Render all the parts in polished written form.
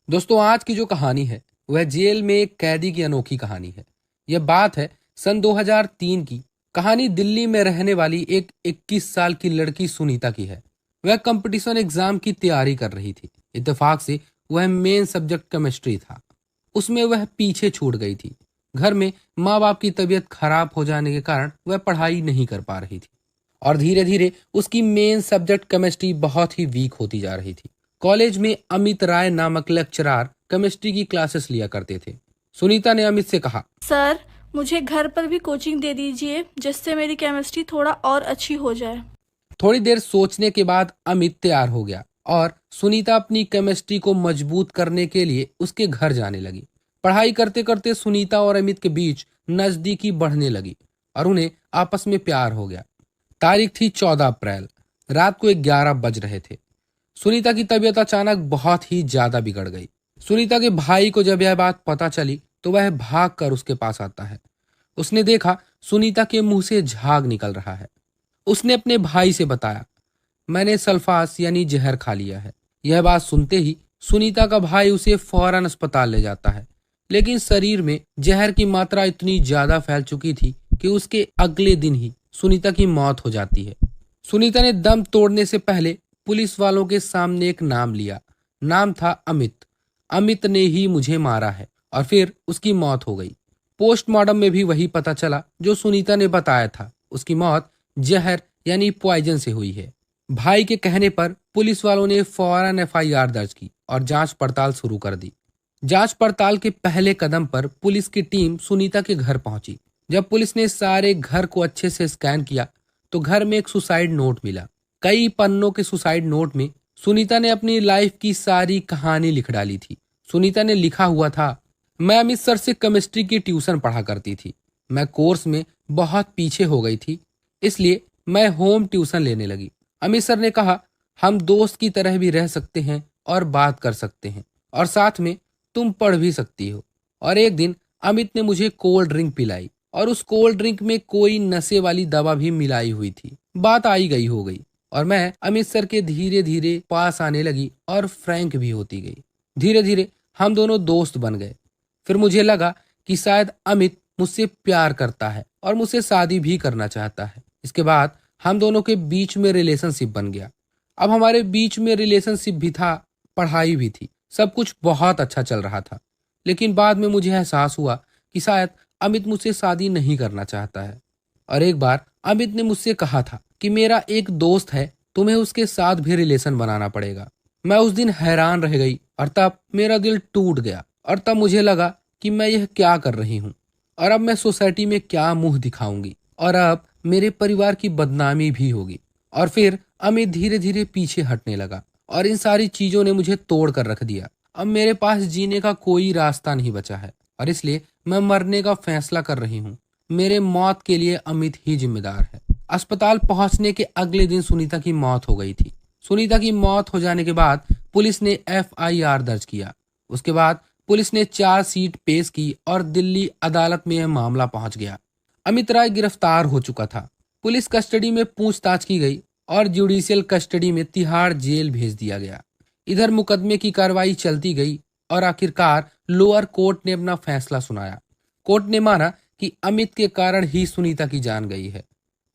दोस्तों, आज की जो कहानी है वह जेल में एक कैदी की अनोखी कहानी है। यह बात है सन 2003 की। कहानी दिल्ली में रहने वाली एक 21 साल की लड़की सुनीता की है। वह कंपटीशन एग्जाम की तैयारी कर रही थी। इत्तेफाक से वह मेन सब्जेक्ट केमिस्ट्री था। उसमें वह पीछे छूट गई थी। घर में माँ बाप की तबीयत खराब हो जाने के कारण वह पढ़ाई नहीं कर पा रही थी और धीरे धीरे उसकी मेन सब्जेक्ट केमिस्ट्री बहुत ही वीक होती जा रही थी। कॉलेज में अमित राय नामक लेक्चरर केमिस्ट्री की क्लासेस लिया करते थे। सुनीता ने अमित से कहा, सर, मुझे घर पर भी कोचिंग दे दीजिए जिससे मेरी केमिस्ट्री थोड़ा और अच्छी हो जाए। थोड़ी देर सोचने के बाद अमित तैयार हो गया और सुनीता अपनी केमिस्ट्री को मजबूत करने के लिए उसके घर जाने लगी। पढ़ाई करते करते सुनीता और अमित के बीच नजदीकी बढ़ने लगी और उन्हें आपस में प्यार हो गया। तारीख थी 14 अप्रैल। रात को 11 बज रहे थे। सुनीता की तबीयत अचानक बहुत ही ज्यादा बिगड़ गई। सुनीता के भाई को जब यह बात पता चली तो वह भागकर उसके पास आता है। उसने देखा सुनीता के मुंह से झाग निकल रहा है। उसने अपने भाई से बताया, मैंने सल्फास यानी जहर खा लिया है। यह बात सुनते ही सुनीता का भाई उसे फौरन अस्पताल ले जाता है, लेकिन शरीर में जहर की मात्रा इतनी ज्यादा फैल चुकी थी कि उसके अगले दिन ही सुनीता की मौत हो जाती है। सुनीता ने दम तोड़ने से पहले पुलिस वालों के सामने एक नाम लिया। नाम था अमित। अमित ने ही मुझे मारा है। और फिर उसकी मौत हो गई। पोस्टमार्टम में भी वही पता चला जो सुनीता ने बताया था। उसकी मौत जहर यानी पॉइजन से हुई है। भाई के कहने पर पुलिस वालों ने फौरन एफआईआर दर्ज की और जांच पड़ताल शुरू कर दी। जांच पड़ताल के पहले कदम पर पुलिस की टीम सुनीता के घर पहुंची। जब पुलिस ने सारे घर को अच्छे से स्कैन किया तो घर में एक सुसाइड नोट मिला। कई पन्नों के सुसाइड नोट में सुनीता ने अपनी लाइफ की सारी कहानी लिख डाली थी। सुनीता ने लिखा हुआ था, मैं अमित सर से केमिस्ट्री की ट्यूशन पढ़ा करती थी। मैं कोर्स में बहुत पीछे हो गई थी, इसलिए मैं होम ट्यूशन लेने लगी। अमित सर ने कहा, हम दोस्त की तरह भी रह सकते हैं और बात कर सकते हैं और साथ में तुम पढ़ भी सकती हो। और एक दिन अमित ने मुझे कोल्ड ड्रिंक पिलाई और उस कोल्ड ड्रिंक में कोई नशे वाली दवा भी मिलाई हुई थी। बात आई गई हो गई और मैं अमित सर के धीरे धीरे पास आने लगी और फ्रैंक भी होती गई। धीरे धीरे हम दोनों दोस्त बन गए। फिर मुझे लगा कि शायद अमित मुझसे प्यार करता है और मुझसे शादी भी करना चाहता है। इसके बाद हम दोनों के बीच में रिलेशनशिप बन गया। अब हमारे बीच में रिलेशनशिप भी था, पढ़ाई भी थी, सब कुछ बहुत अच्छा चल रहा था। लेकिन बाद में मुझे एहसास हुआ कि शायद अमित मुझसे शादी नहीं करना चाहता है। और एक बार अमित ने मुझसे कहा था कि मेरा एक दोस्त है, तुम्हें उसके साथ भी रिलेशन बनाना पड़ेगा। मैं उस दिन हैरान रह गई और तब मेरा दिल टूट गया और तब मुझे लगा कि मैं यह क्या कर रही हूँ और अब मैं सोसाइटी में क्या मुंह दिखाऊंगी और अब मेरे परिवार की बदनामी भी होगी। और फिर अमित धीरे धीरे पीछे हटने लगा और इन सारी चीजों ने मुझे तोड़ कर रख दिया। अब मेरे पास जीने का कोई रास्ता नहीं बचा है और इसलिए मैं मरने का फैसला कर रही हूँ। मेरे मौत के लिए अमित ही जिम्मेदार है। अस्पताल पहुंचने के अगले दिन सुनीता की मौत हो गई थी। सुनीता की मौत हो जाने के बाद पुलिस ने एफआईआर दर्ज किया। उसके बाद पुलिस ने चार्जशीट पेश की और दिल्ली अदालत में यह मामला पहुंच गया। अमित राय गिरफ्तार हो चुका था। पुलिस कस्टडी में पूछताछ की गई और जुडिशियल कस्टडी में तिहाड़ जेल भेज दिया गया। इधर मुकदमे की कार्रवाई चलती गई और आखिरकार लोअर कोर्ट ने अपना फैसला सुनाया। कोर्ट ने माना कि अमित के कारण ही सुनीता की जान गई है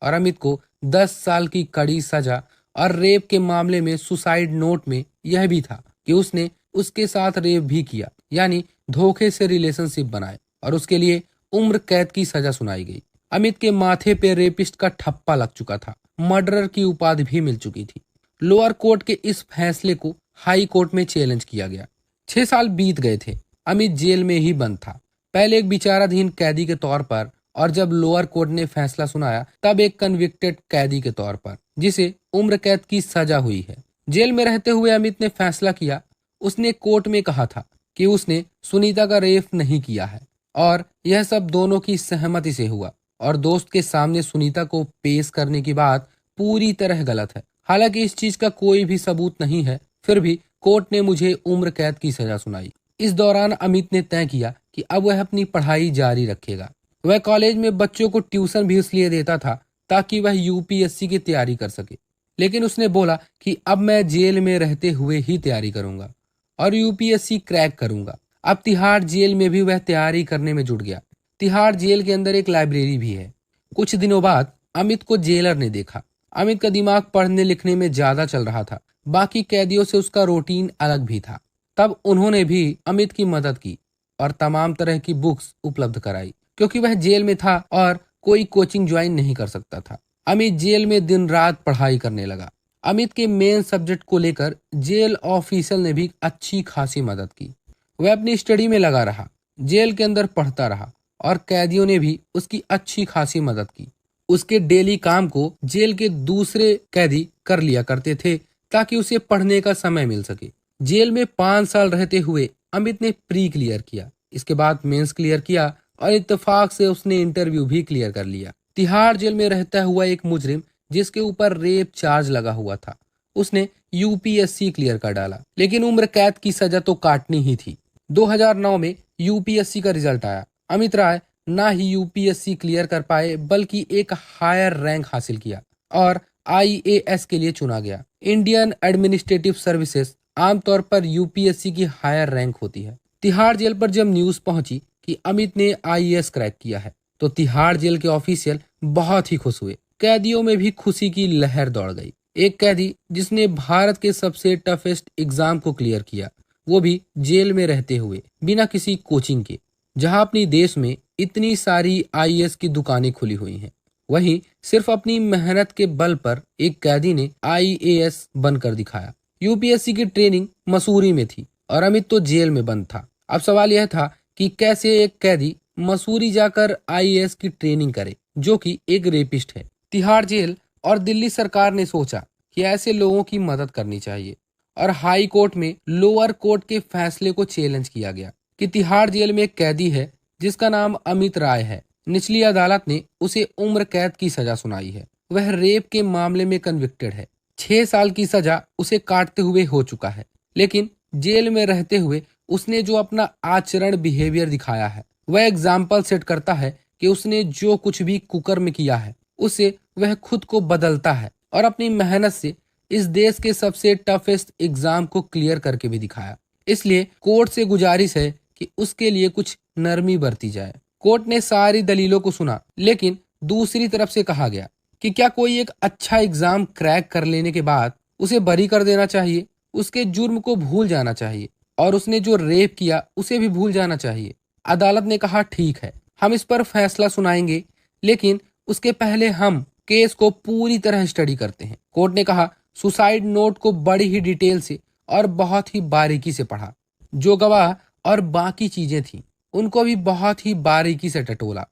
और अमित को 10 साल की कड़ी सजा और रेप के मामले में सुसाइड नोट में यह भी था कि उसने उसके साथ रेप भी किया, यानी धोखे से रिलेशनशिप बनाए और उसके लिए उम्र कैद की सजा सुनाई गई। अमित के माथे पे रेपिस्ट का ठप्पा लग चुका था। मर्डरर की उपाधि भी मिल चुकी थी। लोअर कोर्ट के इस फैसले को हाई कोर्ट में चैलेंज किया गया। 6 साल बीत गए थे। अमित जेल में ही बंद था, पहले एक विचाराधीन कैदी के तौर पर और जब लोअर कोर्ट ने फैसला सुनाया तब एक कन्विक्टेड कैदी के तौर पर जिसे उम्र कैद की सजा हुई है। जेल में रहते हुए अमित ने फैसला किया। उसने कोर्ट में कहा था कि उसने सुनीता का रेप नहीं किया है और यह सब दोनों की सहमति से हुआ और दोस्त के सामने सुनीता को पेश करने की बात पूरी तरह गलत है। हालांकि इस चीज का कोई भी सबूत नहीं है, फिर भी कोर्ट ने मुझे उम्र कैद की सजा सुनाई। इस दौरान अमित ने तय किया कि अब वह अपनी पढ़ाई जारी रखेगा। वह कॉलेज में बच्चों को ट्यूशन भी इसलिए देता था ताकि वह यूपीएससी की तैयारी कर सके, लेकिन उसने बोला कि अब मैं जेल में रहते हुए ही तैयारी करूंगा और यूपीएससी क्रैक करूंगा। अब तिहाड़ जेल में भी वह तैयारी करने में जुट गया। तिहाड़ जेल के अंदर एक लाइब्रेरी भी है। कुछ दिनों बाद अमित को जेलर ने देखा। अमित का दिमाग पढ़ने लिखने में ज्यादा चल रहा था। बाकी कैदियों से उसका रूटीन अलग भी था। तब उन्होंने भी अमित की मदद की और तमाम तरह की बुक्स उपलब्ध कराई, क्योंकि वह जेल में था और कोई कोचिंग ज्वाइन नहीं कर सकता था। अमित जेल में दिन रात पढ़ाई करने लगा। अमित के मेन सब्जेक्ट को लेकर जेल ऑफिसर ने भी अच्छी खासी मदद की। वह अपनी स्टडी में लगा रहा, जेल के अंदर पढ़ता रहा और कैदियों ने भी उसकी अच्छी खासी मदद की। उसके डेली काम को जेल के दूसरे कैदी कर लिया करते थे ताकि उसे पढ़ने का समय मिल सके। जेल में 5 साल रहते हुए अमित ने प्री क्लियर किया, इसके बाद मेंस क्लियर किया और इत्तेफाक से उसने इंटरव्यू भी क्लियर कर लिया। तिहाड़ जेल में रहता हुआ एक मुजरिम जिसके ऊपर रेप चार्ज लगा हुआ था, उसने यूपीएससी क्लियर कर डाला, लेकिन उम्र कैद की सजा तो काटनी ही थी। 2009 में यूपीएससी का रिजल्ट आया। अमित राय ना ही यूपीएससी क्लियर कर पाए बल्कि एक हायर रैंक हासिल किया और आईएएस के लिए चुना गया। इंडियन एडमिनिस्ट्रेटिव सर्विसेज आमतौर पर यूपीएससी की हायर रैंक होती है। तिहाड़ जेल पर जब न्यूज पहुंची कि अमित ने आईएएस क्रैक किया है तो तिहाड़ जेल के ऑफिशियल बहुत ही खुश हुए। कैदियों में भी खुशी की लहर दौड़ गई। एक कैदी जिसने भारत के सबसे टफेस्ट एग्जाम को क्लियर किया, वो भी जेल में रहते हुए बिना किसी कोचिंग के, जहां अपनी देश में इतनी सारी आईएएस की दुकानें खुली हुई हैं, वहीं सिर्फ अपनी मेहनत के बल पर एक कैदी ने आईएएस बनकर दिखाया। यूपीएससी की ट्रेनिंग मसूरी में थी और अमित तो जेल में बंद था। अब सवाल यह था कि कैसे एक कैदी मसूरी जाकर आईएएस की ट्रेनिंग करे, जो कि एक रेपिस्ट है। तिहाड़ जेल और दिल्ली सरकार ने सोचा कि ऐसे लोगों की मदद करनी चाहिए और हाई कोर्ट में लोअर कोर्ट के फैसले को चैलेंज किया गया कि तिहाड़ जेल में एक कैदी है जिसका नाम अमित राय है। निचली अदालत ने उसे उम्र कैद की सजा सुनाई है। वह रेप के मामले में कन्विक्टेड है। 6 साल की सजा उसे काटते हुए हो चुका है, लेकिन जेल में रहते हुए उसने जो अपना आचरण बिहेवियर दिखाया है, वह एग्जाम्पल सेट करता है कि उसने जो कुछ भी कुकर्म किया है उसे वह खुद को बदलता है और अपनी मेहनत से इस देश के सबसे टफेस्ट एग्जाम को क्लियर करके भी दिखाया। इसलिए कोर्ट से गुजारिश है कि उसके लिए कुछ नरमी बरती जाए। कोर्ट ने सारी दलीलों को सुना, लेकिन दूसरी तरफ से कहा गया कि क्या कोई एक अच्छा एग्जाम क्रैक कर लेने के बाद उसे बरी कर देना चाहिए। उसके जुर्म को भूल जाना चाहिए और उसने जो रेप किया उसे भी भूल जाना चाहिए। अदालत ने कहा ठीक है, हम इस पर फैसला सुनाएंगे, लेकिन उसके पहले हम केस को पूरी तरह स्टडी करते हैं। कोर्ट ने कहा सुसाइड नोट को बड़ी ही डिटेल से और बहुत ही बारीकी से पढ़ा। जो गवाह और बाकी चीजें थी उनको भी बहुत ही बारीकी से टटोला।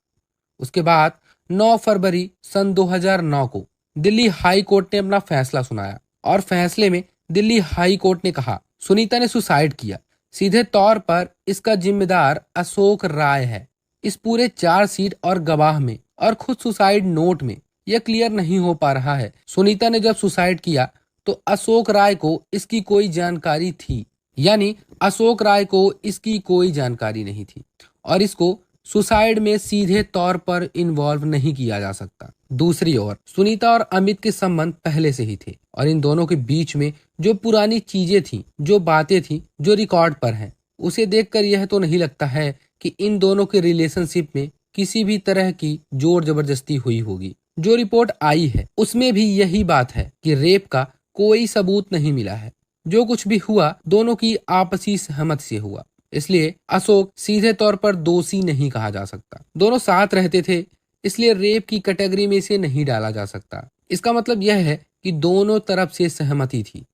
उसके बाद 9 फरवरी सन 2009 को दिल्ली हाई कोर्ट ने अपना फैसला सुनाया और फैसले में दिल्ली हाई कोर्ट ने कहा सुनीता ने सुसाइड किया। सीधे तौर पर इसका जिम्मेदार अशोक राय है। इस पूरे चार्जशीट और गवाह में और खुद सुसाइड नोट में यह क्लियर नहीं हो पा रहा है सुनीता ने जब सुसाइड किया तो अशोक राय को इसकी कोई जानकारी थी, यानी अशोक राय को इसकी कोई जानकारी नहीं थी और इसको सुसाइड में सीधे तौर पर इन्वॉल्व नहीं किया जा सकता। दूसरी ओर सुनीता और अमित के संबंध पहले से ही थे और इन दोनों के बीच में जो पुरानी चीजें थी, जो बातें थी, जो रिकॉर्ड पर हैं, उसे देखकर यह तो नहीं लगता है कि इन दोनों के रिलेशनशिप में किसी भी तरह की जोर जबरदस्ती हुई होगी। जो रिपोर्ट आई है उसमें भी यही बात है कि रेप का कोई सबूत नहीं मिला है। जो कुछ भी हुआ दोनों की आपसी सहमति से हुआ, इसलिए अशोक सीधे तौर पर दोषी नहीं कहा जा सकता। दोनों साथ रहते थे, इसलिए रेप की कैटेगरी में इसे नहीं डाला जा सकता। इसका मतलब यह है कि दोनों तरफ से सहमति थी,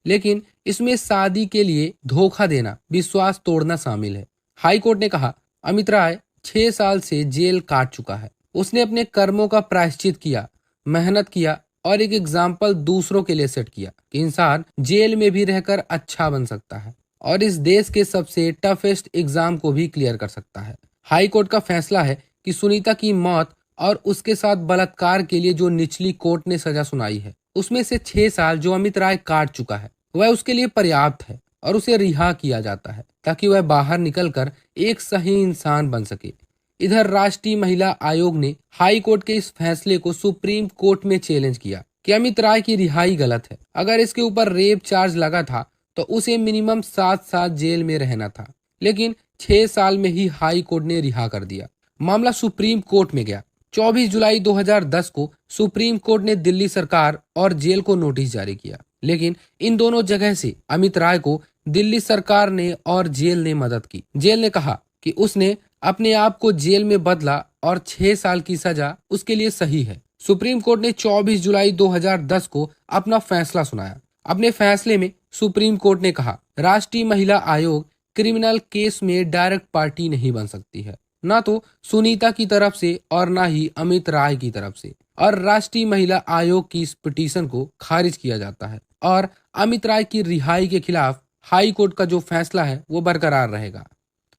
लेकिन इसमें शादी के लिए धोखा देना, विश्वास तोड़ना शामिल है। हाई कोर्ट ने कहा अमित राय 6 साल से जेल काट चुका है। उसने अपने कर्मों का प्रायश्चित किया, मेहनत किया और एक एग्जाम्पल दूसरों के लिए सेट किया कि इंसान जेल में भी रहकर अच्छा बन सकता है और इस देश के सबसे टफेस्ट एग्जाम को भी क्लियर कर सकता है। हाई कोर्ट का फैसला है कि सुनीता की मौत और उसके साथ बलात्कार के लिए जो निचली कोर्ट ने सजा सुनाई है उसमें से 6 साल जो अमित राय काट चुका है वह उसके लिए पर्याप्त है और उसे रिहा किया जाता है ताकि वह बाहर निकलकर एक सही इंसान बन सके। इधर राष्ट्रीय महिला आयोग ने हाई कोर्ट के इस फैसले को सुप्रीम कोर्ट में चैलेंज किया कि अमित राय की रिहाई गलत है। अगर इसके ऊपर रेप चार्ज लगा था तो उसे मिनिमम 7 साल जेल में रहना था, लेकिन 6 साल में ही हाई कोर्ट ने रिहा कर दिया। मामला सुप्रीम कोर्ट में गया। 24 जुलाई 2010 को सुप्रीम कोर्ट ने दिल्ली सरकार और जेल को नोटिस जारी किया, लेकिन इन दोनों जगह से अमित राय को दिल्ली सरकार ने और जेल ने मदद की। जेल ने कहा कि उसने अपने आप को जेल में बदला और 6 साल की सजा उसके लिए सही है। सुप्रीम कोर्ट ने 24 जुलाई 2010 को अपना फैसला सुनाया। अपने फैसले में सुप्रीम कोर्ट ने कहा, राष्ट्रीय महिला आयोग क्रिमिनल केस में डायरेक्ट पार्टी नहीं बन सकती है, ना तो सुनीता की तरफ से और ना ही अमित राय की तरफ से, और राष्ट्रीय महिला आयोग की इस पिटीशन को खारिज किया जाता है और अमित राय की रिहाई के खिलाफ हाई कोर्ट का जो फैसला है वो बरकरार रहेगा।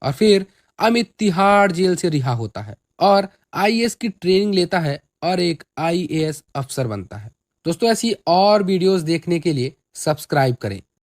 और फिर अमित तिहाड़ जेल से रिहा होता है और आईएएस की ट्रेनिंग लेता है और एक आईएएस अफसर बनता है। दोस्तों, ऐसी और वीडियोस देखने के लिए सब्सक्राइब करें।